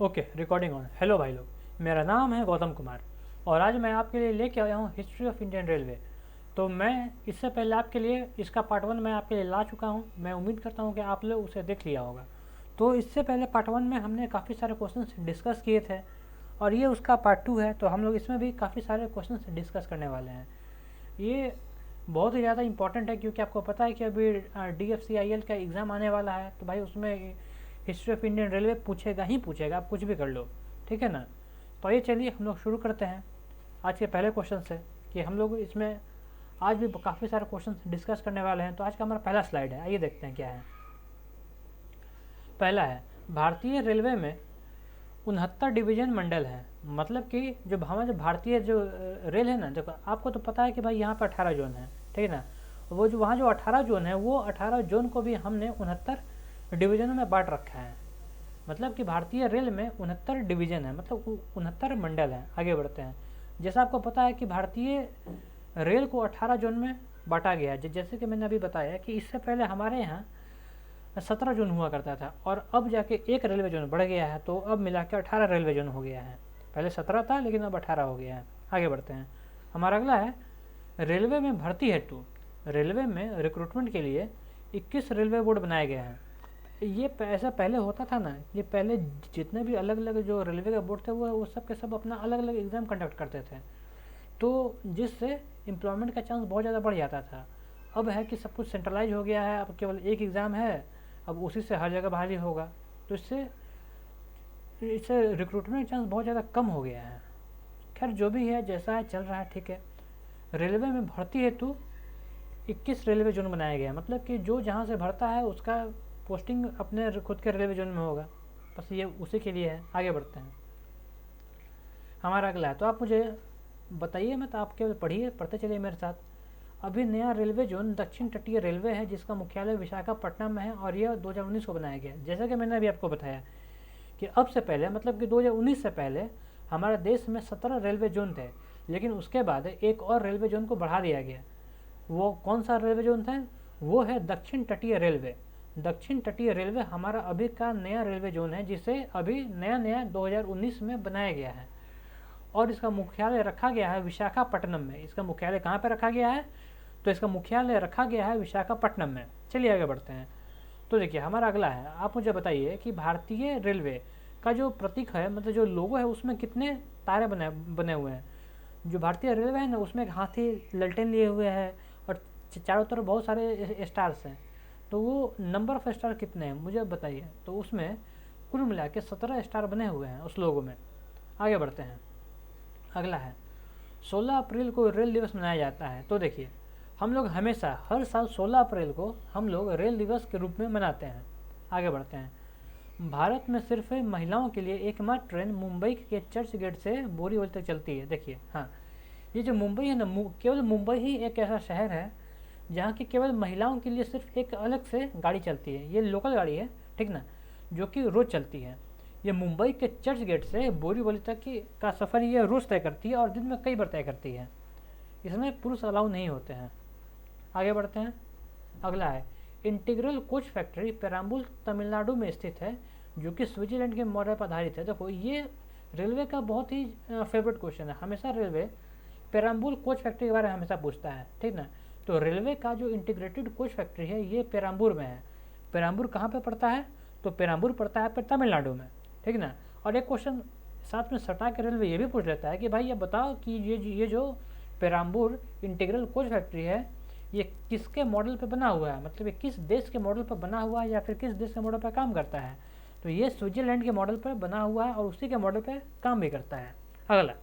Okay, recording on. Hello भाई लोग, मेरा नाम है गौतम कुमार और आज मैं आपके लिए लेके आया हूँ हिस्ट्री ऑफ इंडियन रेलवे। तो मैं इससे पहले आपके लिए इसका पार्ट 1 मैं आपके लिए ला चुका हूँ। मैं उम्मीद करता हूँ कि आप लोग उसे देख लिया होगा। तो इससे पहले पार्ट 1 में हमने काफ़ी सारे क्वेश्चंस डिस्कस किए थे और ये उसका पार्ट 2 है। तो हम लोग इसमें भी काफ़ी सारे क्वेश्चंस डिस्कस करने वाले हैं। ये बहुत ही ज़्यादा इंपॉर्टेंट है क्योंकि आपको पता है कि अभी DFCIL का एग्ज़ाम आने वाला है। तो भाई उसमें हिस्ट्री ऑफ इंडियन रेलवे पूछेगा ही पूछेगा, आप कुछ भी कर लो, ठीक है ना। तो ये चलिए हम लोग शुरू करते हैं आज के पहले क्वेश्चन से कि हम लोग इसमें आज भी काफ़ी सारे क्वेश्चन डिस्कस करने वाले हैं। तो आज का हमारा पहला स्लाइड है, आइए देखते हैं क्या है। पहला है, भारतीय रेलवे में 69 डिवीजन मंडल हैं। मतलब कि जो हमारा जो भारतीय जो रेल है ना, देखो आपको तो पता है कि भाई यहाँ पर 18 जोन है, ठीक है ना। वो जो वहाँ जो 18 जोन है, वो 18 जोन को भी हमने 69 डिवीजनों में बांट रखा है। मतलब कि भारतीय रेल में 69 डिवीजन है, मतलब 69 मंडल हैं। आगे बढ़ते हैं। जैसा आपको पता है कि भारतीय रेल को 18 जोन में बांटा गया है। जैसे कि मैंने अभी बताया कि इससे पहले हमारे यहाँ 17 जोन हुआ करता था और अब जाके एक रेलवे जोन बढ़ गया है। तो अब मिला के 18 रेलवे जोन हो गया है। पहले 17 था लेकिन अब 18 हो गया है। आगे बढ़ते हैं। हमारा अगला है, रेलवे में भर्ती हेतु रेलवे में रिक्रूटमेंट के लिए 21 रेलवे बोर्ड बनाए गए हैं। ये ऐसा पहले होता था ना, ये पहले जितने भी अलग अलग जो रेलवे का बोर्ड थे वो सब के सब अपना अलग अलग एग्ज़ाम कंडक्ट करते थे। तो जिससे एम्प्लॉयमेंट का चांस बहुत ज़्यादा बढ़ जाता था। अब है कि सब कुछ सेंट्रलाइज हो गया है, अब केवल एक एग्ज़ाम है, अब उसी से हर जगह बहाली होगा। तो इससे इससे रिक्रूटमेंट चांस बहुत ज़्यादा कम हो गया है। खैर जो भी है, जैसा है चल रहा है, ठीक है। रेलवे में भर्ती हेतु 21 रेलवे जोन बनाया गया है। मतलब कि जो जहाँ से भरता है उसका पोस्टिंग अपने खुद के रेलवे जोन में होगा। बस ये उसी के लिए है। आगे बढ़ते हैं। हमारा अगला है, तो आप मुझे बताइए, मत आप केवल पढ़िए, पढ़ते चलिए मेरे साथ। अभी नया रेलवे जोन दक्षिण तटीय रेलवे है जिसका मुख्यालय विशाखापट्टनम में है और यह 2019 को बनाया गया। जैसा कि मैंने अभी आपको बताया कि अब से पहले, मतलब कि 2019 से पहले हमारे देश में 17 रेलवे जोन थे, लेकिन उसके बाद एक और रेलवे जोन को बढ़ा दिया गया। वो कौन सा रेलवे जोन था? वो है दक्षिण तटीय रेलवे। दक्षिण तटीय रेलवे हमारा अभी का नया रेलवे जोन है जिसे अभी नया नया 2019 में बनाया गया है और इसका मुख्यालय रखा गया है विशाखापट्टनम में। इसका मुख्यालय कहाँ पर रखा गया है? तो इसका मुख्यालय रखा गया है विशाखापट्टनम में। चलिए आगे बढ़ते हैं। तो देखिए हमारा अगला है, आप मुझे बताइए कि भारतीय रेलवे का जो प्रतीक है, मतलब जो लोगो है, उसमें कितने तारे बने हुए हैं। जो भारतीय रेलवे है ना, उसमें एक हाथी ललटेन लिए हुए है और चारों तरफ बहुत सारे स्टार्स हैं। तो वो नंबर ऑफ स्टार कितने हैं मुझे बताइए। तो उसमें कुल मिला के 17 स्टार बने हुए हैं उस लोगो में। आगे बढ़ते हैं। अगला है, 16 अप्रैल को रेल दिवस मनाया जाता है। तो देखिए हम लोग हमेशा हर साल 16 अप्रैल को हम लोग रेल दिवस के रूप में मनाते हैं। आगे बढ़ते हैं। भारत में सिर्फ महिलाओं के लिए एकमात्र ट्रेन मुंबई के चर्च गेट से बोरीवली तक चलती है। देखिए हाँ, ये जो मुंबई है ना, केवल मुंबई ही एक ऐसा शहर है जहाँ की केवल महिलाओं के लिए सिर्फ एक अलग से गाड़ी चलती है। ये लोकल गाड़ी है, ठीक ना, जो कि रोज़ चलती है। ये मुंबई के चर्च गेट से बोरीवली तक की का सफ़र ये रोज़ तय करती है और दिन में कई बार तय करती है। इसमें पुरुष अलाउ नहीं होते हैं। आगे बढ़ते हैं। अगला है, इंटीग्रल कोच फैक्ट्री पेराम्बूल तमिलनाडु में स्थित है जो कि स्विट्जरलैंड के मॉडल पर आधारित है। देखो ये रेलवे का बहुत ही फेवरेट क्वेश्चन है। हमेशा रेलवे पेराम्बूल कोच फैक्ट्री के बारे में हमेशा पूछता है, ठीक ना। तो रेलवे का जो इंटीग्रेटेड कोच फैक्ट्री है ये पेराम्बूर में है। पेराम्बूर कहाँ पे पड़ता है? तो पेराम्बूर पड़ता है तमिलनाडु में, ठीक ना। और एक क्वेश्चन साथ में सटा के रेलवे ये भी पूछ लेता है कि भाई ये बताओ कि ये जो पेराम्बूर इंटीग्रल कोच फैक्ट्री है ये किसके मॉडल पर बना हुआ है, मतलब ये किस देश के मॉडल पर बना हुआ है या फिर किस देश के मॉडल पर काम करता है। तो ये स्विट्जरलैंड के मॉडल पर बना हुआ है और उसी के मॉडल पर काम भी करता है। अगला,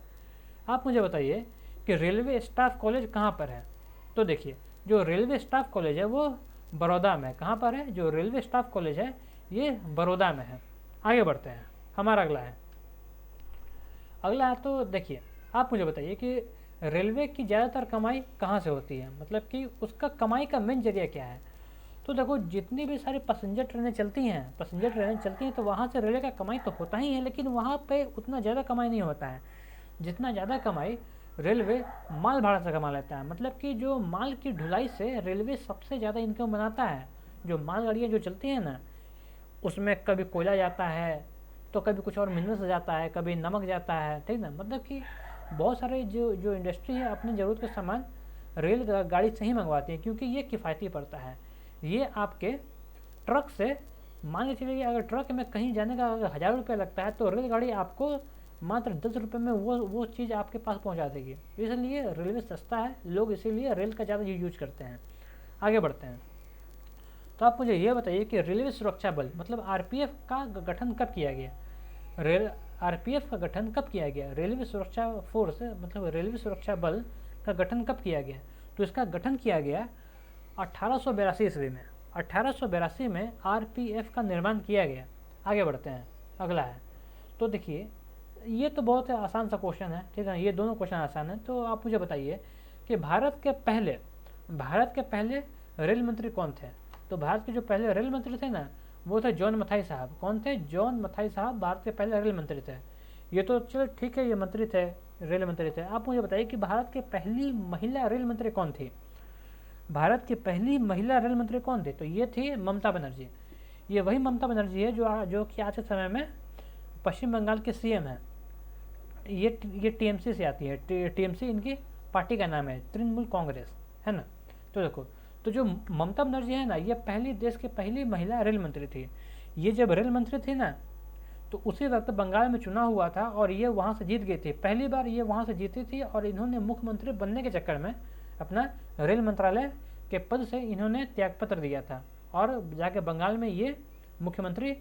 आप मुझे बताइए कि रेलवे स्टाफ कॉलेज कहाँ पर है। तो देखिए जो रेलवे स्टाफ कॉलेज है वो बड़ौदा में। कहाँ पर है? जो रेलवे स्टाफ कॉलेज है ये बड़ौदा में है। आगे बढ़ते हैं। हमारा अगला है, तो देखिए आप मुझे बताइए कि रेलवे की ज़्यादातर कमाई कहाँ से होती है, मतलब कि उसका कमाई का मेन जरिया क्या है। तो देखो जितनी भी सारी पैसेंजर ट्रेनें चलती हैं तो वहाँ से रेलवे का कमाई तो होता ही है, लेकिन वहाँ पे उतना ज़्यादा कमाई नहीं होता है जितना ज़्यादा कमाई रेलवे माल भाड़ा से कमा लेता है। मतलब कि जो माल की ढुलाई से रेलवे सबसे ज़्यादा इनकम बनाता है। जो मालगाड़ियाँ जो चलती हैं ना, उसमें कभी कोयला जाता है, तो कभी कुछ और मिनरल्स जाता है, कभी नमक जाता है, ठीक ना। मतलब कि बहुत सारे जो इंडस्ट्री है अपनी ज़रूरत का सामान रेल गाड़ी से ही मंगवाती है, क्योंकि ये किफ़ायती पड़ता है। ये आपके ट्रक से, मान के चलिए अगर ट्रक में कहीं जाने का अगर 1000 रुपये लगता है, तो रेलगाड़ी आपको मात्र 10 रुपये में वो चीज़ आपके पास पहुंचा देगी। इसलिए रेलवे सस्ता है, लोग इसीलिए रेल का ज़्यादा यूज करते हैं। आगे बढ़ते हैं। तो आप मुझे ये बताइए कि रेलवे सुरक्षा बल मतलब आरपीएफ का गठन कब किया गया? आरपीएफ का गठन कब किया गया? रेलवे सुरक्षा फोर्स मतलब रेलवे सुरक्षा बल का गठन कब किया गया? तो इसका गठन किया गया 1882 ईस्वी में। 1882 में आरपीएफ का निर्माण किया गया। आगे बढ़ते हैं, अगला है। तो देखिए, ये तो बहुत आसान सा क्वेश्चन है, ठीक है, ये दोनों क्वेश्चन आसान है। तो आप मुझे बताइए कि भारत के पहले रेल मंत्री कौन थे? तो भारत के जो पहले रेल मंत्री थे ना, वो थे जॉन मथाई साहब। कौन थे? जॉन मथाई साहब भारत के पहले रेल मंत्री थे। ये तो चलो ठीक है, ये मंत्री थे, रेल मंत्री थे। आप मुझे बताइए कि भारत की पहली महिला रेल मंत्री कौन थी? भारत की पहली महिला रेल मंत्री कौन थी? तो ये थी ममता बनर्जी। ये वही ममता बनर्जी है जो कि आज के समय में पश्चिम बंगाल के सीएम है। ये टीएमसी से आती है। टीएमसी इनकी पार्टी का नाम है, तृणमूल कांग्रेस, है ना। तो देखो, तो जो ममता बनर्जी है ना, ये देश की पहली महिला रेल मंत्री थी। ये जब रेल मंत्री थी ना, तो उसी वक्त बंगाल में चुनाव हुआ था और ये वहाँ से जीत गई थी। पहली बार ये वहाँ से जीती थी और इन्होंने मुख्यमंत्री बनने के चक्कर में अपना रेल मंत्रालय के पद से इन्होंने त्यागपत्र दिया था और जाके बंगाल में ये मुख्यमंत्री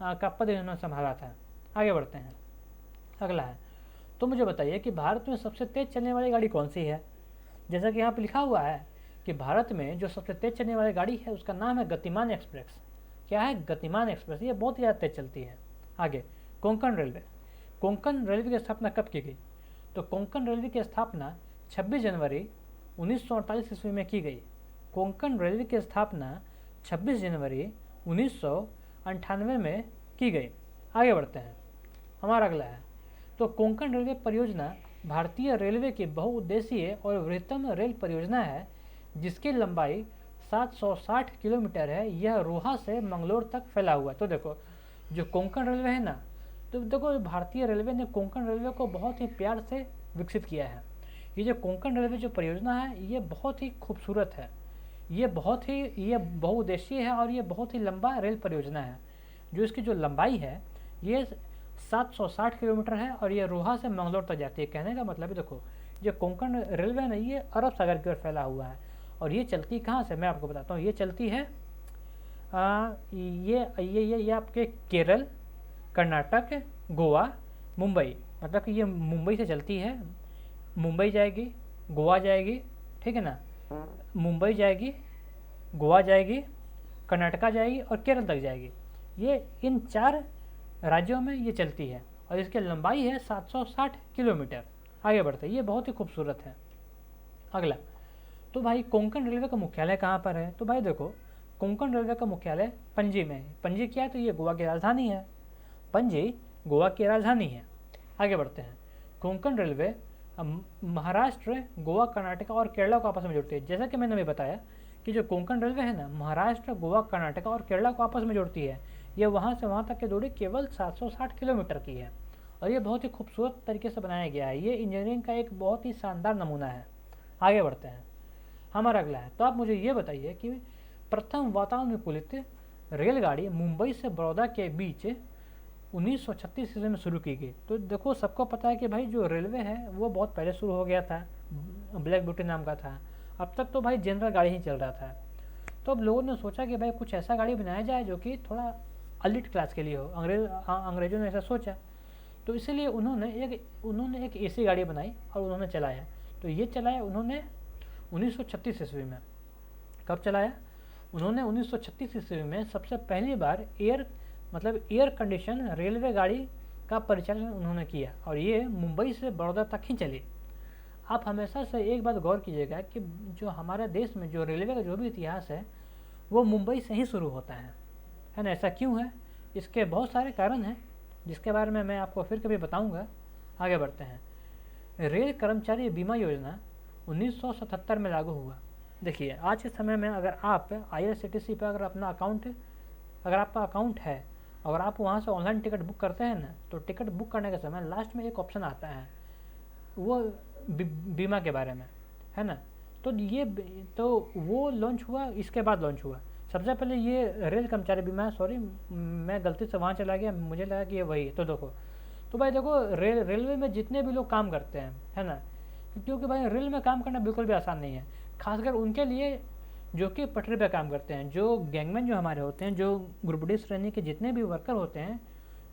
का पद इन्होंने संभाला था। आगे बढ़ते हैं, अगला है। तो मुझे बताइए कि भारत में सबसे तेज़ चलने वाली गाड़ी कौन सी है? जैसा कि यहाँ पे लिखा हुआ है कि भारत में जो सबसे तेज़ चलने वाली गाड़ी है उसका नाम है गतिमान एक्सप्रेस। क्या है? गतिमान एक्सप्रेस। ये बहुत ज़्यादा तेज़ चलती है। आगे, कोंकण रेलवे। कोंकण रेलवे की स्थापना कब की गई? तो कोंकण रेलवे की स्थापना 26 जनवरी 1948 ईस्वी में की गई। कोंकण रेलवे की स्थापना 26 जनवरी 1998 में की गई। आगे बढ़ते हैं, हमारा अगला है। तो कोंकण रेलवे परियोजना भारतीय रेलवे की बहुउद्देशीय और वृहत्तम रेल परियोजना है जिसकी लंबाई 760 किलोमीटर है। यह रोहा से मंगलोर तक फैला हुआ है। तो देखो, जो कोंकण रेलवे है ना, तो देखो भारतीय रेलवे ने कोंकण रेलवे को बहुत ही प्यार से विकसित किया है। ये जो कोंकण रेलवे जो परियोजना है, ये बहुत ही खूबसूरत है, ये बहुउद्देशीय है और ये बहुत ही लंबा रेल परियोजना है। जो इसकी जो लंबाई है ये 760 किलोमीटर है और ये रोहा से मंगलोर तक जाती है। कहने का मतलब है, देखो, जो कोंकण रेलवे है ना, ये अरब सागर की ओर फैला हुआ है और ये चलती कहाँ से, मैं आपको बताता हूँ। ये चलती है ये आपके केरल, कर्नाटक, गोवा, मुंबई। मतलब कि ये मुंबई से चलती है। मुंबई जाएगी, गोवा जाएगी, ठीक है ना, मुंबई जाएगी, गोवा जाएगी, कर्नाटका जाएगी और केरल तक जाएगी। ये इन 4 राज्यों में ये चलती है और इसकी लंबाई है 760 किलोमीटर। आगे बढ़ते हैं, ये बहुत ही खूबसूरत है। अगला, तो भाई कोंकण रेलवे का मुख्यालय कहाँ पर है? तो भाई देखो, कोंकण रेलवे का मुख्यालय पणजी में है। पणजी क्या है? तो ये गोवा की राजधानी है। पणजी गोवा की राजधानी है। आगे बढ़ते हैं, कोंकण रेलवे महाराष्ट्र, गोवा, कर्नाटक और केरला को आपस में जोड़ती है। जैसा कि मैंने अभी बताया कि जो कोंकण रेलवे है ना, महाराष्ट्र, गोवा, कर्नाटक और केरला को आपस में जोड़ती है। ये वहाँ से वहाँ तक की दूरी केवल 760 किलोमीटर की है और ये बहुत ही खूबसूरत तरीके से बनाया गया है। ये इंजीनियरिंग का एक बहुत ही शानदार नमूना है। आगे बढ़ते हैं, हमारा अगला है। तो आप मुझे ये बताइए कि प्रथम वातानुकूलित रेलगाड़ी मुंबई से बड़ौदा के बीच 1936 ईस्वी में शुरू की गई। तो देखो, सबको पता है कि भाई जो रेलवे है वो बहुत पहले शुरू हो गया था, ब्लैक ब्यूटी नाम का था। अब तक तो भाई जनरल गाड़ी ही चल रहा था। तो अब लोगों ने सोचा कि भाई कुछ ऐसा गाड़ी बनाया जाए जो कि थोड़ा एलिट क्लास के लिए हो। अंग्रेजों ने ऐसा सोचा, तो इसीलिए उन्होंने एक एसी गाड़ी बनाई और उन्होंने चलाया। तो ये चलाया उन्होंने 1936 ईस्वी में। कब चलाया? उन्होंने 1936 ईस्वी में सबसे पहली बार एयर कंडीशन रेलवे गाड़ी का परिचालन उन्होंने किया और ये मुंबई से बड़ौदा तक ही चली। आप हमेशा से एक बात गौर कीजिएगा कि जो हमारे देश में जो रेलवे का जो भी इतिहास है वो मुंबई से ही शुरू होता है ना। ऐसा क्यों है? इसके बहुत सारे कारण हैं जिसके बारे में मैं आपको फिर कभी बताऊंगा। आगे बढ़ते हैं, रेल कर्मचारी बीमा योजना 1977 में लागू हुआ। देखिए, आज के समय में अगर आप IRCTC पर अगर आपका अकाउंट है अगर आप वहाँ से ऑनलाइन टिकट बुक करते हैं ना, तो टिकट बुक करने के समय लास्ट में एक ऑप्शन आता है, वो बीमा के बारे में, है ना। तो ये तो वो लॉन्च हुआ, इसके बाद लॉन्च हुआ। सबसे पहले ये रेल कर्मचारी बीमा है, सॉरी मैं गलती से वहाँ चला गया, मुझे लगा कि ये वही है। तो देखो, तो भाई देखो, रेलवे में जितने भी लोग काम करते हैं, है ना, क्योंकि भाई रेल में काम करना बिल्कुल भी आसान नहीं है, खासकर उनके लिए जो कि पटरी पे काम करते हैं। जो गैंगमैन जो हमारे होते हैं, जो ग्रुप डी श्रेणी के जितने भी वर्कर होते हैं,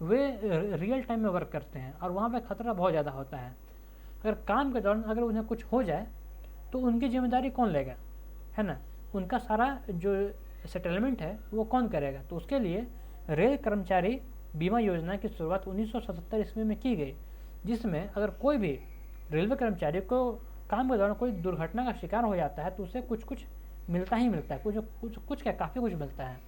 वे रियल टाइम में वर्क करते हैं और वहाँ पे खतरा बहुत ज़्यादा होता है। अगर काम के दौरान अगर उन्हें कुछ हो जाए तो उनकी जिम्मेदारी कौन लेगा, है ना, उनका सारा जो सेटलमेंट है वो कौन करेगा। तो उसके लिए रेल कर्मचारी बीमा योजना की शुरुआत 1977 ईस्वी में की गई, जिसमें अगर कोई भी रेलवे कर्मचारी को काम के दौरान कोई दुर्घटना का शिकार हो जाता है तो उसे कुछ कुछ मिलता ही मिलता है, कुछ क्या, काफ़ी कुछ मिलता है।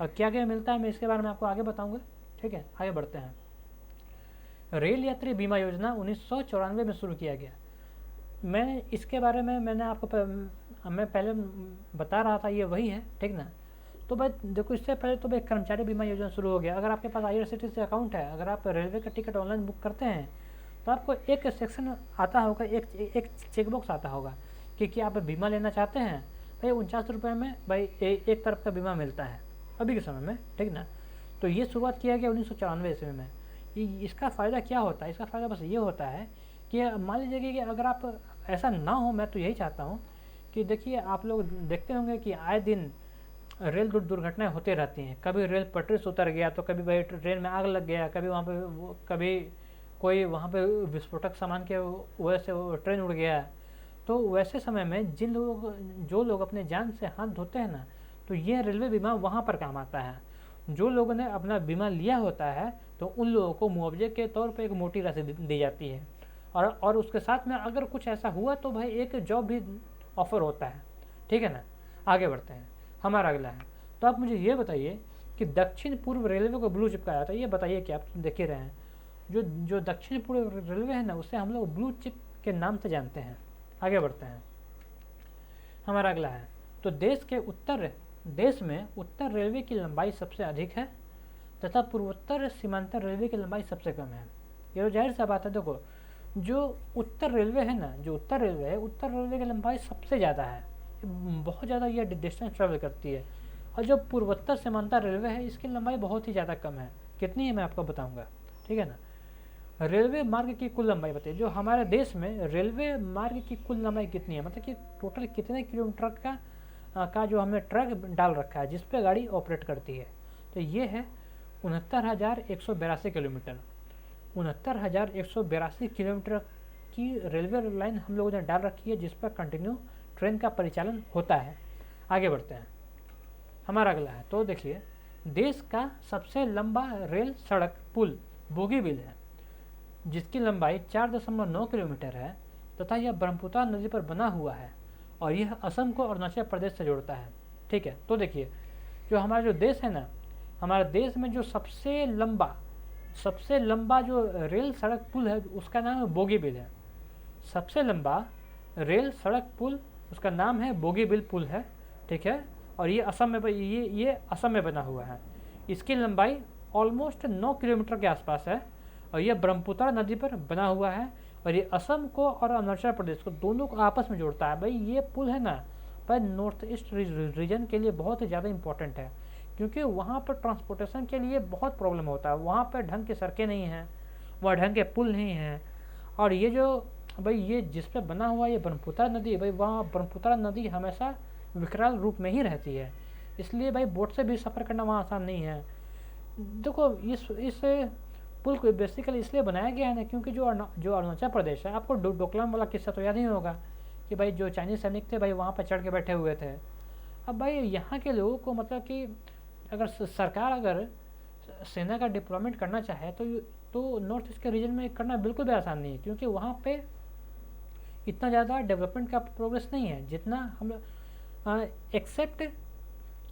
और क्या क्या मिलता है मैं इसके बारे में आपको आगे बताऊंगा। ठीक है, आगे बढ़ते हैं। रेल यात्री बीमा योजना 1994 में शुरू किया गया। मैं इसके बारे में मैंने आपको मैं पहले बता रहा था, ये वही है, ठीक ना। तो भाई देखो, इससे पहले तो भाई कर्मचारी बीमा योजना शुरू हो गया। अगर आपके पास IRCTC अकाउंट है, अगर आप रेलवे का टिकट ऑनलाइन बुक करते हैं, तो आपको एक सेक्शन आता होगा, एक चेकबॉक्स आता होगा कि आप बीमा लेना चाहते हैं। भाई 49 रुपये में भाई एक तरफ का बीमा मिलता है अभी के समय में, ठीक ना। तो ये शुरुआत किया गया 1994 ईस्वी में। इसका फ़ायदा क्या होता है? इसका फ़ायदा बस ये होता है कि मान लीजिए कि अगर आप, ऐसा ना हो, मैं तो यही चाहता हूँ कि देखिए, आप लोग देखते होंगे कि आए दिन रेल दुर्घटनाएं होती रहती हैं। कभी रेल पटरी से उतर गया, तो कभी भाई ट्रेन में आग लग गया, कभी वहाँ पे कभी कोई वहाँ पे विस्फोटक सामान के वजह से वो ट्रेन उड़ गया। तो वैसे समय में जो लोग अपने जान से हाथ धोते हैं ना, तो ये रेलवे बीमा वहाँ पर काम आता है। जो लोगों ने अपना बीमा लिया होता है, तो उन लोगों को मुआवजे के तौर पर एक मोटी राशि दी जाती है, और उसके साथ में अगर कुछ ऐसा हुआ तो भाई एक जॉब भी ऑफर होता है, ठीक है ना। आगे बढ़ते हैं, हमारा अगला है। तो आप मुझे ये बताइए कि दक्षिण पूर्व रेलवे को ब्लू चिप कहा जाता है। ये बताइए कि आप देख ही रहे हैं, जो दक्षिण पूर्व रेलवे है ना, उसे हम लोग ब्लू चिप के नाम से जानते हैं। आगे बढ़ते हैं, हमारा अगला है। तो देश में उत्तर रेलवे की लंबाई सबसे अधिक है तथा पूर्वोत्तर सीमांतर रेलवे की लंबाई सबसे कम है। ये तो जाहिर सा बात है। देखो, जो उत्तर रेलवे है ना, उत्तर रेलवे की लंबाई सबसे ज़्यादा है, बहुत ज़्यादा ये डिस्टेंस ट्रेवल करती है। और जो पूर्वोत्तर सीमांतर रेलवे है, इसकी लंबाई बहुत ही ज़्यादा कम है। कितनी है मैं आपको बताऊंगा, ठीक है ना। रेलवे मार्ग की कुल लंबाई बताइए। जो हमारे देश में रेलवे मार्ग की कुल लंबाई कितनी है, मतलब कि टोटल कितने किलोमीटर का जो हमने ट्रैक डाल रखा है जिस पे गाड़ी ऑपरेट करती है। तो ये है 69,182 किलोमीटर। 69,182 किलोमीटर की रेलवे लाइन हम लोगों ने डाल रखी है, जिस पर कंटिन्यू ट्रेन का परिचालन होता है। आगे बढ़ते हैं, हमारा अगला है। तो देखिए, देश का सबसे लंबा रेल सड़क पुल बोगीबिल है, जिसकी लंबाई 4.9 किलोमीटर है तथा यह ब्रह्मपुत्र नदी पर बना हुआ है और यह असम को अरुणाचल प्रदेश से जोड़ता है। ठीक है, तो देखिए, जो हमारा जो देश है ना, हमारे देश में जो सबसे लंबा जो रेल सड़क पुल है, उसका नाम है बोगीबिल है। सबसे लंबा रेल सड़क पुल, उसका नाम है बोगीबिल पुल है, ठीक है। और ये असम में बना हुआ है। इसकी लंबाई ऑलमोस्ट 9 किलोमीटर के आसपास है और यह ब्रह्मपुत्र नदी पर बना हुआ है और ये असम को और अरुणाचल प्रदेश को दोनों को आपस में जोड़ता है। भाई ये पुल है ना, भाई नॉर्थ ईस्ट रीजन के लिए बहुत ही ज़्यादा इंपॉर्टेंट है, क्योंकि वहाँ पर ट्रांसपोर्टेशन के लिए बहुत प्रॉब्लम होता है। वहाँ पर ढंग के सड़कें नहीं हैं, वहाँ ढंग के पुल नहीं हैं। और ये जो भाई ये जिस पे बना हुआ ये ब्रह्मपुत्र नदी, भाई वहाँ ब्रह्मपुत्र नदी हमेशा विकराल रूप में ही रहती है, इसलिए भाई बोट से भी सफ़र करना वहाँ आसान नहीं है। देखो, इस पुल को बेसिकली इसलिए बनाया गया है ना, क्योंकि जो अरुणाचल प्रदेश है, आपको डोकलाम वाला किस्सा तो याद ही होगा कि भाई जो चाइनीज सैनिक थे भाई वहाँ पर चढ़ के बैठे हुए थे। अब भाई यहाँ के लोगों को, मतलब कि अगर सरकार अगर सेना का डिप्लॉयमेंट करना चाहे तो नॉर्थ ईस्ट के रीजन में करना बिल्कुल भी आसान नहीं है, क्योंकि वहाँ पे इतना ज़्यादा डेवलपमेंट का प्रोग्रेस नहीं है जितना हम एक्सेप्ट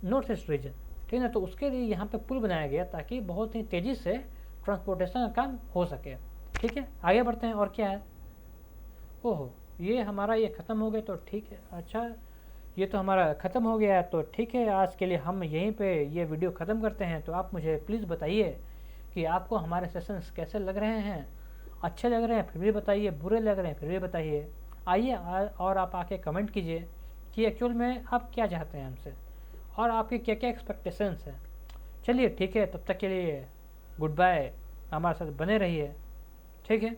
नॉर्थ ईस्ट रीजन, ठीक है ना। तो उसके लिए यहाँ पे पुल बनाया गया ताकि बहुत ही तेज़ी से ट्रांसपोर्टेशन का काम हो सके। ठीक है, आगे बढ़ते हैं। और क्या है, ओहो, ये हमारा ये ख़त्म हो गया, तो ठीक है। अच्छा, ये तो हमारा ख़त्म हो गया है, तो ठीक है, आज के लिए हम यहीं पे ये वीडियो ख़त्म करते हैं। तो आप मुझे प्लीज़ बताइए कि आपको हमारे सेशंस कैसे लग रहे हैं। अच्छे लग रहे हैं फिर भी बताइए, बुरे लग रहे हैं फिर भी बताइए। आइए और आप आके कमेंट कीजिए कि एक्चुअल में आप क्या चाहते हैं हमसे और आपके क्या क्या एक्सपेक्टेशंस हैं। चलिए ठीक है, तब तक के लिए गुड बाय, हमारे साथ बने रहिए। ठीक है।